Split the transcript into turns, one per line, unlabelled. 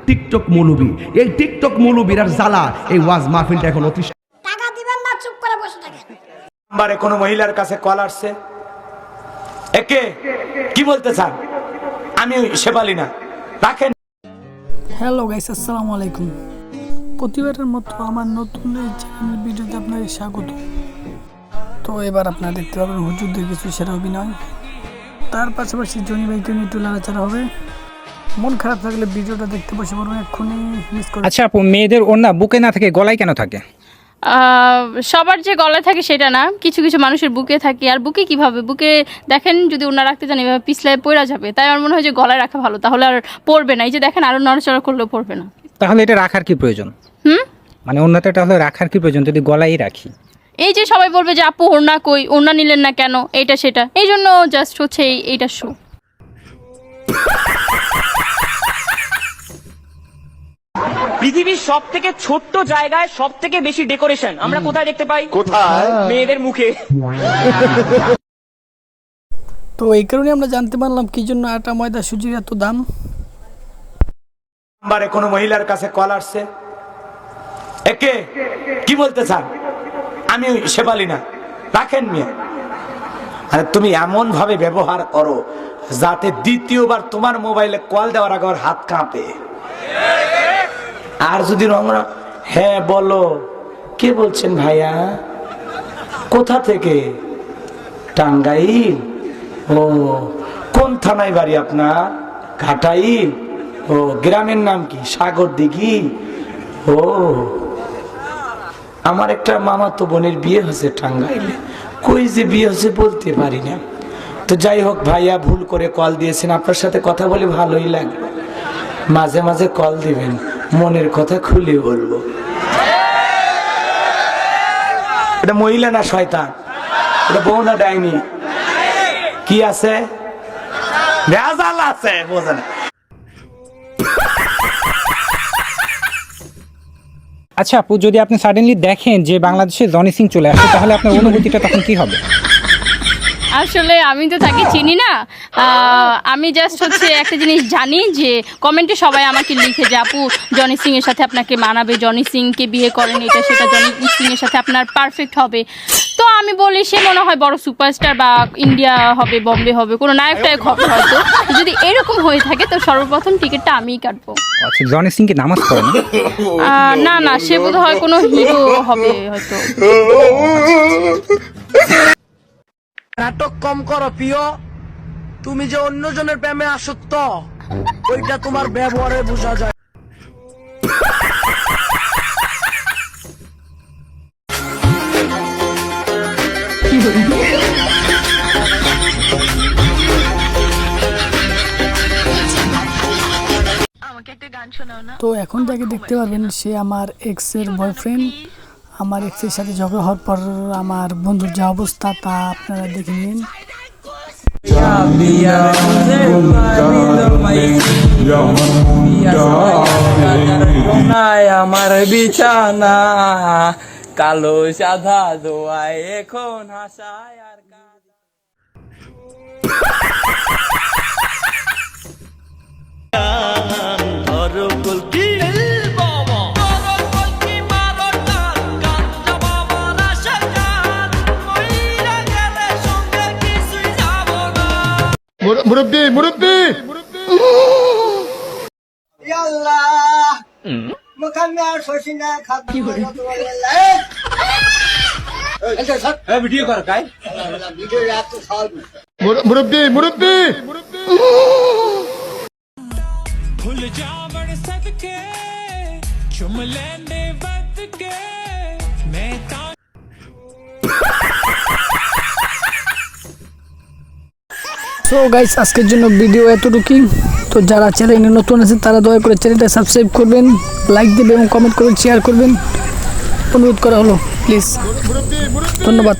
TikTok মৌলবী, এই TikTok মৌলবীর আর জ্বালা এই ওয়াজ মাহফিলটা এখন অতি।
টাকা দিবেন না, চুপ করে বসে থাকেন।
নাম্বারে কোনো মহিলার কাছে কল আসছে, একে কি বলতে চান? আমি শেফালি না, রাখেন।
হ্যালো গাইস, আসসালামু আলাইকুম। প্রতিবারের মতো আমার নতুন এই চ্যানেল ভিডিওতে আপনাদের স্বাগত। তো এবার আপনারা দেখতে পাবেন হুজুরদের কিছু সেরা অভিনয়, তার পাশাপাশি জনি ভাইকে নিয়ে একটু লাড়াচাড়া হবে। মন খারাপ থাকলে ভিডিওটা দেখতে বসে পড়বেন, এক্ষুনি মিস করে।
আচ্ছা আপু, মেয়েদের ওড়না বুকে না থাকে গলায় কেন থাকে?
সবার যে গলায় থাকে সেটা না, কিছু কিছু মানুষের বুকে থাকে। আর বুকে কিভাবে, বুকে দেখেন যদি ওনা রাখতে চান এভাবে পিছলায় পড়া যাবে, তাই আমার মনে হয় যে গলায় রাখা ভালো, তাহলে আর পড়বে না। এই যে দেখেন আরো নড়াচড়া করলেও পড়বে না।
তাহলে এটা রাখার কি প্রয়োজন? মানে ওড়নাটা তাহলে রাখার কি প্রয়োজন যদি গলায় রাখি?
এই যে সবাই বলবে যে আপু ওড়না কই, ওড়না নিলেন না কেন, এইটা সেটা, এই জন্য জাস্ট হচ্ছে এইটা শো।
পৃথিবীর সব থেকে ছোট্ট জায়গায় সব থেকে বেশি ডেকোরেশন আমরা কোথায় দেখতে পাই? কোথায়? মেয়েদের মুখে।
তো এই কারণে আমরা জানতে পারলাম কি জন্য আটা ময়দা সুজির এত দাম।
নাম্বারে কোনো মহিলার কাছে কল আসছে, একে কি বলতে চান? আমি শেফালি না, রাখেন মিয়া। আরে তুমি এমন ভাবে ব্যবহার করো যাতে দ্বিতীয়বার তোমার মোবাইলে কল দেওয়ার আগে ওর হাত কাঁপে। আর যদি রঙরা, হ্যাঁ বলো, কে বলছেন ভাইয়া, কোথা থেকে? টাঙ্গাইল? ও, কোন থানায় বাড়ি আপনার? ঘাটাইল? ও, গ্রামের নাম কি? সাগর দিঘি? ও, আমার একটা মামাতো বোনের বিয়ে হয়েছে টাঙ্গাইলে, কই যে বিয়ে হয়েছে বলতে পারি না। তো যাই হোক ভাইয়া, ভুল করে কল দিয়েছেন, আপনার সাথে কথা বলে ভালোই লাগলো। মাঝে মাঝে কল দিবেন, মনের কথা খুলে বলবো। এটা মহিলা না শয়তান? এটা বউ না ডাইনি? কি আছে? ভেজাল আছে, বোঝেন।
আচ্ছা আপু, যদি আপনি সাডেনলি দেখেন যে বাংলাদেশে জনি সিং চলে আসে, তাহলে আপনার অনুভূতিটা তখন কি হবে?
আসলে আমি তো তাকে চিনি না, আমি জাস্ট হচ্ছে একটা জিনিস জানি যে কমেন্টে সবাই আমাকে লিখে যে আপু জনি সিং এর সাথে আপনাকে মানাবে, জনি সিংকে বিয়ে করেন, এটা সেটা, জনি সিং এর সাথে আপনার পারফেক্ট হবে। তো আমি বলি সে মনে হয় বড় সুপারস্টার বা ইন্ডিয়া হবে, বম্বে হবে, কোনো নায়ক টায়ক হবে হয়তো। যদি এরকম হয়ে থাকে তো সর্বপ্রথম টিকিটটা আমিই কাটবো।
আচ্ছা, জনি সিং কি নামাজ পড়ে না?
না না, সে বোধ হয় কোনো হিরো হবে হয়তো।
নাটক কম করো প্রিয়, তুমি যে অন্যজনের প্রেমে আসক্ত ওইটা তোমার ব্যবহারে বোঝা যায়।
তো এখন তাকে দেখতে পারবেন, সে আমার এক্সের বয়ফ্রেন্ড। আমার এক্সের সাথে ঝগড়া হওয়ার পর আমার বন্ধুর যা অবস্থা তা আপনারা দেখে নিন।
আমার বিছানা কালো সাদা দোয়ায় এখন হাসায় আর
মুরব্বি মুরব্বি
আল্লাহ মুখান্না শশিনা খাদ্য
ভিডিও কর কাই
ভিডিও এত সব
মুরব্বি মুরব্বি
भूल जा बड़ सदके चुम लेंदे वक्त के मैं
সো গাইস, আজকের জন্য ভিডিও এতটুকুই। তো যারা চ্যানেলে নতুন আছে তারা দয়া করে চ্যানেলটা সাবস্ক্রাইব করবেন, লাইক দেবেন এবং কমেন্ট করবেন, শেয়ার করবেন, অনুরোধ করা হলো প্লিজ। ধন্যবাদ।